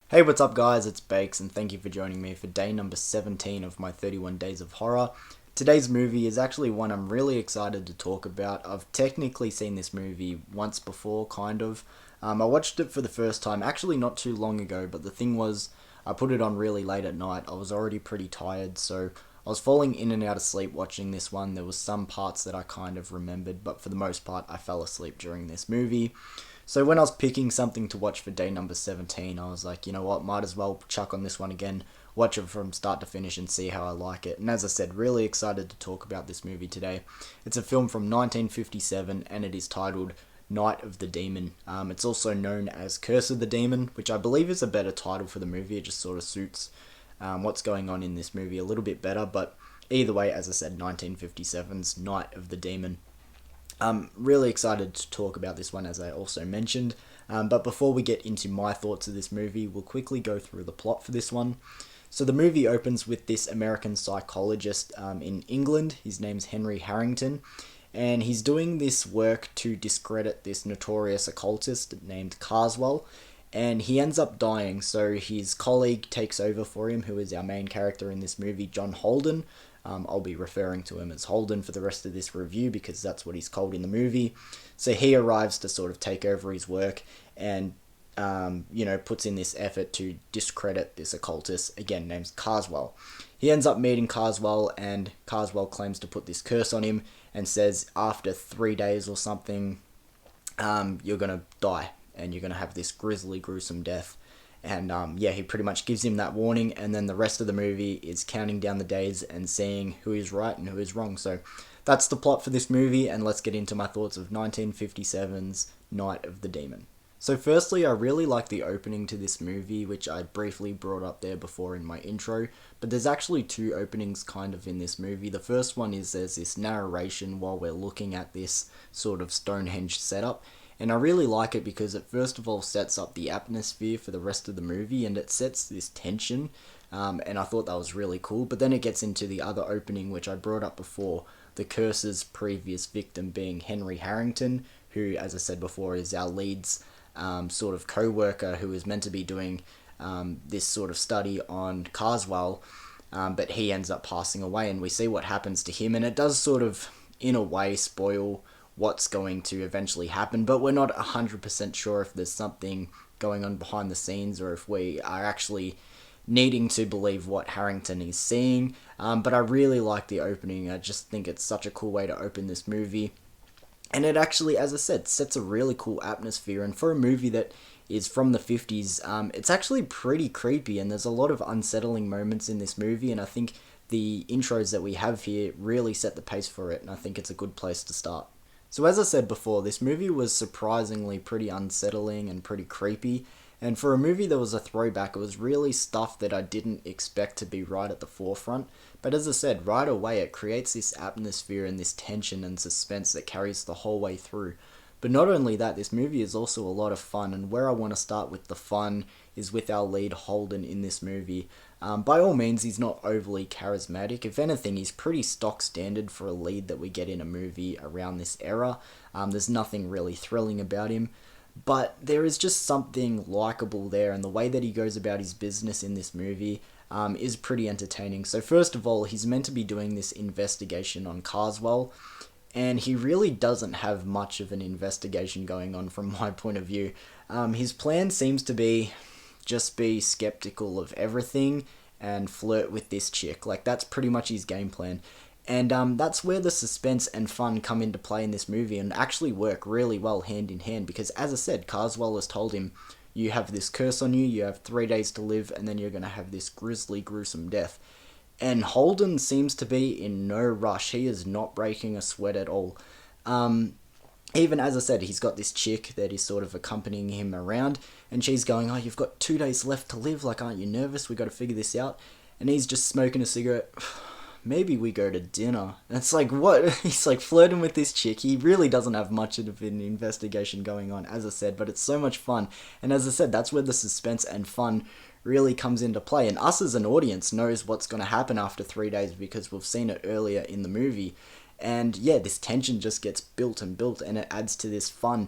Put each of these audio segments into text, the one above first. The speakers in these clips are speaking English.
Hey, what's up, guys? It's Bakes, and thank you for joining me for day number 17 of my 31 Days of Horror. Today's movie is actually one I'm really excited to talk about. I've technically seen this movie once before, kind of. I watched it for the first time actually not too long ago, but the thing was, I put it on really late at night. I was already pretty tired, so I was falling in and out of sleep watching this one. There was some parts that I kind of remembered, but for the most part, I fell asleep during this movie. So when I was picking something to watch for day number 17, I was like, you know what, might as well chuck on this one again, watch it from start to finish and see how I like it. And as I said, really excited to talk about this movie today. It's a film from 1957 and it is titled Night of the Demon. It's also known as Curse of the Demon, which I believe is a better title for the movie. It just sort of suits what's going on in this movie a little bit better. But either way, as I said, 1957's Night of the Demon. I'm really excited to talk about this one, as I also mentioned. But before we get into my thoughts of this movie, we'll quickly go through the plot for this one. So the movie opens with this American psychologist in England. His name's Henry Harrington. And he's doing this work to discredit this notorious occultist named Carswell. And he ends up dying, so his colleague takes over for him, who is our main character in this movie, John Holden. I'll be referring to him as Holden for the rest of this review because that's what he's called in the movie. So he arrives to sort of take over his work and, puts in this effort to discredit this occultist, again, named Carswell. He ends up meeting Carswell, and Carswell claims to put this curse on him and says after 3 days or something, you're going to die and you're going to have this grisly, gruesome death. And he pretty much gives him that warning, and then the rest of the movie is counting down the days and seeing who is right and who is wrong. So that's the plot for this movie, and let's get into my thoughts of 1957's Night of the Demon. So firstly, I really like the opening to this movie, which I briefly brought up there before in my intro, but there's actually two openings kind of in this movie. The first one is there's this narration while we're looking at this sort of Stonehenge setup, and I really like it because it first of all sets up the atmosphere for the rest of the movie and it sets this tension. And I thought that was really cool. But then it gets into the other opening, which I brought up before, the curse's previous victim being Henry Harrington, who, as I said before, is our lead's sort of co-worker who is meant to be doing this sort of study on Carswell. But he ends up passing away and we see what happens to him. And it does sort of, in a way, spoil what's going to eventually happen, but we're not 100% sure if there's something going on behind the scenes or if we are actually needing to believe what Harrington is seeing. But I really like the opening. I just think it's such a cool way to open this movie. And it actually, as I said, sets a really cool atmosphere. And for a movie that is from the 50s, it's actually pretty creepy and there's a lot of unsettling moments in this movie. And I think the intros that we have here really set the pace for it. And I think it's a good place to start. So as I said before, this movie was surprisingly pretty unsettling and pretty creepy, and for a movie that was a throwback, it was really stuff that I didn't expect to be right at the forefront, but as I said, right away it creates this atmosphere and this tension and suspense that carries the whole way through. But not only that, this movie is also a lot of fun, and where I want to start with the fun is with our lead Holden in this movie. By all means, he's not overly charismatic. If anything, he's pretty stock standard for a lead that we get in a movie around this era. There's nothing really thrilling about him, but there is just something likable there, and the way that he goes about his business in this movie is pretty entertaining. So first of all, he's meant to be doing this investigation on Carswell, and he really doesn't have much of an investigation going on from my point of view. His plan seems to be just be skeptical of everything and flirt with this chick. Like, that's pretty much his game plan. And that's where the suspense and fun come into play in this movie and actually work really well hand in hand because, as I said, Carswell has told him, you have this curse on you, you have 3 days to live, and then you're going to have this grisly, gruesome death. And Holden seems to be in no rush. He is not breaking a sweat at all. Even as I said, he's got this chick that is sort of accompanying him around, and she's going, oh, you've got 2 days left to live, like, aren't you nervous? We got to figure this out. And he's just smoking a cigarette. Maybe we go to dinner. And it's like, what? He's like flirting with this chick. He really doesn't have much of an investigation going on, as I said, but it's so much fun. And as I said, that's where the suspense and fun really comes into play. And us as an audience knows what's going to happen after 3 days because we've seen it earlier in the movie. And yeah, this tension just gets built and built, and it adds to this fun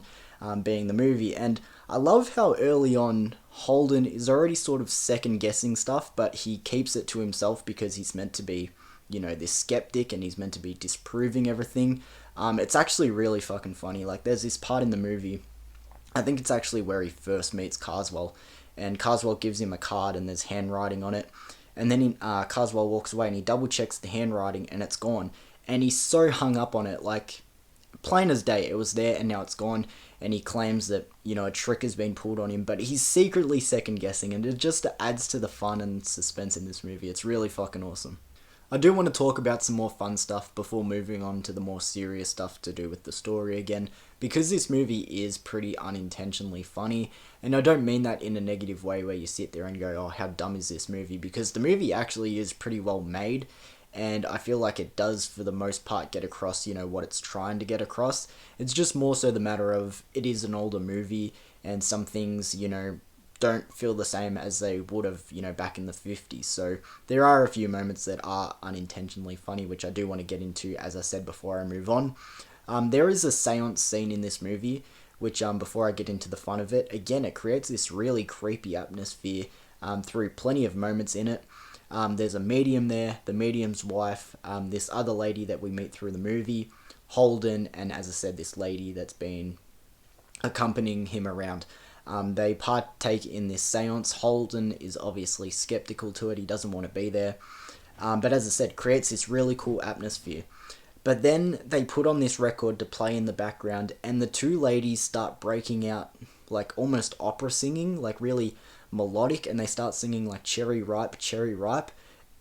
being the movie. And I love how early on Holden is already sort of second guessing stuff, but he keeps it to himself because he's meant to be, this skeptic and he's meant to be disproving everything. It's actually really fucking funny. Like, there's this part in the movie, I think it's actually where he first meets Carswell, and Carswell gives him a card and there's handwriting on it. And then Carswell walks away and he double checks the handwriting and it's gone. And he's so hung up on it, like, plain as day, it was there and now it's gone. And he claims that, a trick has been pulled on him, but he's secretly second guessing, and it just adds to the fun and suspense in this movie. It's really fucking awesome. I do want to talk about some more fun stuff before moving on to the more serious stuff to do with the story again, because this movie is pretty unintentionally funny, and I don't mean that in a negative way where you sit there and go, oh, how dumb is this movie, because the movie actually is pretty well made, and I feel like it does, for the most part, get across, what it's trying to get across. It's just more so the matter of, it is an older movie, and some things, don't feel the same as they would have, back in the 50s. So there are a few moments that are unintentionally funny, which I do want to get into, as I said, before I move on. There is a seance scene in this movie, which, before I get into the fun of it, again, it creates this really creepy atmosphere through plenty of moments in it. There's a medium there, the medium's wife, this other lady that we meet through the movie, Holden, and as I said, this lady that's been accompanying him around. They partake in this seance. Holden is obviously skeptical to it, he doesn't want to be there. But as I said, creates this really cool atmosphere. But then they put on this record to play in the background, and the two ladies start breaking out, like almost opera singing, like really melodic, and they start singing like Cherry Ripe, Cherry Ripe.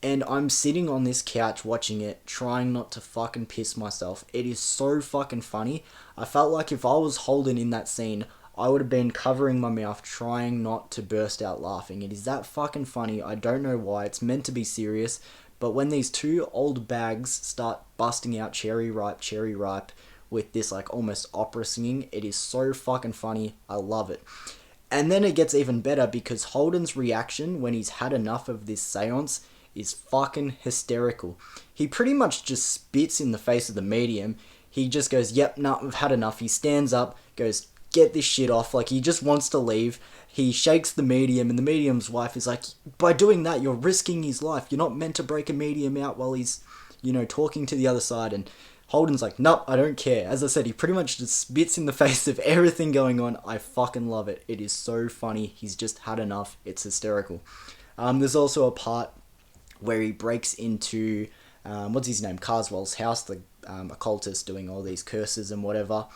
And I'm sitting on this couch watching it, trying not to fucking piss myself. It is so fucking funny. I felt like if I was Holden in that scene, I would have been covering my mouth, trying not to burst out laughing. It is that fucking funny. I don't know why. It's meant to be serious. But when these two old bags start busting out Cherry Ripe with this like almost opera singing, it is so fucking funny. I love it. And then it gets even better because Holden's reaction when he's had enough of this seance is fucking hysterical. He pretty much just spits in the face of the medium. He just goes, yep, nah, I've had enough. He stands up, goes, get this shit off. Like, he just wants to leave. He shakes the medium, and the medium's wife is like, by doing that, you're risking his life. You're not meant to break a medium out while he's, talking to the other side. And Holden's like, nope, I don't care. As I said, he pretty much just spits in the face of everything going on. I fucking love it. It is so funny. He's just had enough. It's hysterical. There's also a part where he breaks into, what's his name, Carswell's house, the occultist doing all these curses and whatever.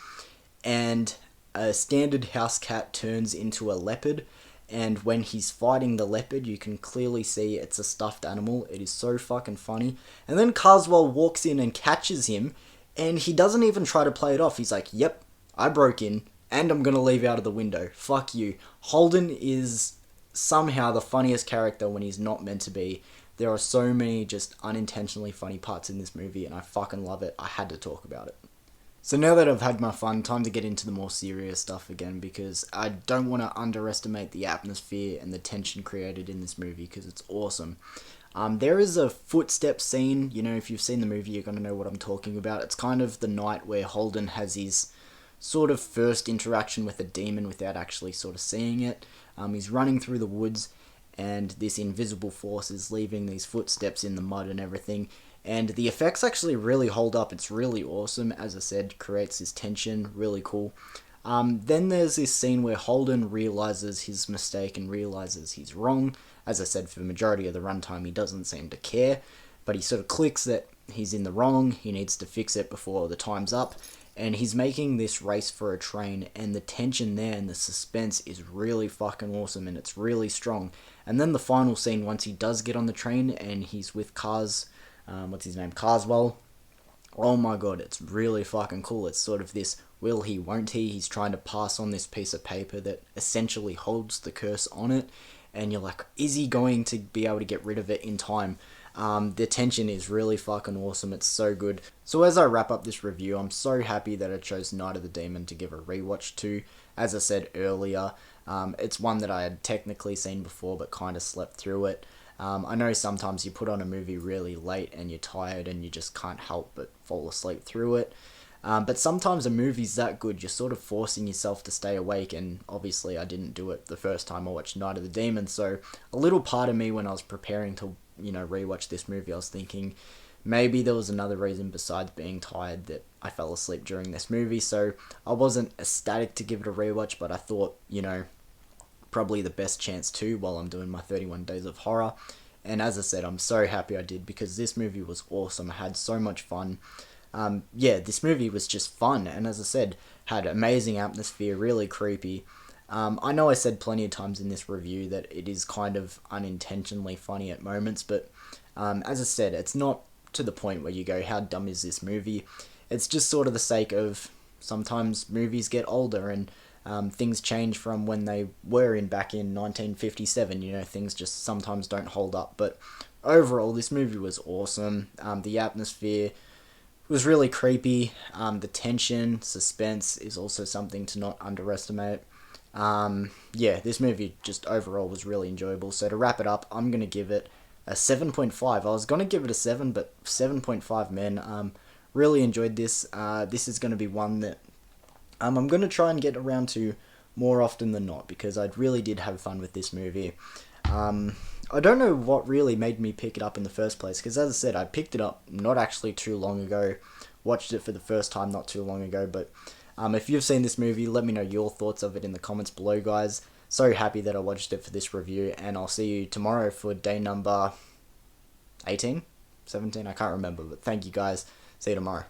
And a standard house cat turns into a leopard. And when he's fighting the leopard, you can clearly see it's a stuffed animal. It is so fucking funny. And then Carswell walks in and catches him, and he doesn't even try to play it off. He's like, yep, I broke in, and I'm gonna leave out of the window. Fuck you. Holden is somehow the funniest character when he's not meant to be. There are so many just unintentionally funny parts in this movie, and I fucking love it. I had to talk about it. So now that I've had my fun, time to get into the more serious stuff again, because I don't want to underestimate the atmosphere and the tension created in this movie, because it's awesome. There is a footstep scene. If you've seen the movie, you're going to know what I'm talking about. It's kind of the night where Holden has his sort of first interaction with a demon without actually sort of seeing it. He's running through the woods, and this invisible force is leaving these footsteps in the mud and everything. And the effects actually really hold up. It's really awesome. As I said, creates this tension. Really cool. Then there's this scene where Holden realizes his mistake and realizes he's wrong. As I said, for the majority of the runtime, he doesn't seem to care. But he sort of clicks that he's in the wrong. He needs to fix it before the time's up. And he's making this race for a train. And the tension there and the suspense is really fucking awesome. And it's really strong. And then the final scene, once he does get on the train and he's with Carswell. Oh my god, it's really fucking cool. It's sort of this will he, won't he. He's trying to pass on this piece of paper that essentially holds the curse on it. And you're like, is he going to be able to get rid of it in time? The tension is really fucking awesome. It's so good. So as I wrap up this review, I'm so happy that I chose Night of the Demon to give a rewatch to. As I said earlier, it's one that I had technically seen before but kind of slept through it. I know sometimes you put on a movie really late and you're tired and you just can't help but fall asleep through it. But sometimes a movie's that good, you're sort of forcing yourself to stay awake, and obviously I didn't do it the first time I watched Night of the Demon, so a little part of me when I was preparing to, rewatch this movie, I was thinking maybe there was another reason besides being tired that I fell asleep during this movie, so I wasn't ecstatic to give it a rewatch, but I thought, probably the best chance to while I'm doing my 31 Days of Horror. And as I said, I'm so happy I did because this movie was awesome. I had so much fun. This movie was just fun, and as I said, had amazing atmosphere, really creepy. I know I said plenty of times in this review that it is kind of unintentionally funny at moments, but as I said, it's not to the point where you go, how dumb is this movie? It's just sort of the sake of sometimes movies get older and things change from when they were back in 1957. Things just sometimes don't hold up. But overall, this movie was awesome. The atmosphere was really creepy. The tension, suspense is also something to not underestimate. This movie just overall was really enjoyable. So to wrap it up, I'm going to give it a 7.5. I was going to give it a 7, but 7.5, man. Really enjoyed this. This is going to be one that I'm going to try and get around to more often than not because I really did have fun with this movie. I don't know what really made me pick it up in the first place because, as I said, I picked it up not actually too long ago, watched it for the first time not too long ago, but if you've seen this movie, let me know your thoughts of it in the comments below, guys. So happy that I watched it for this review, and I'll see you tomorrow for day number 18? 17? I can't remember, but thank you, guys. See you tomorrow.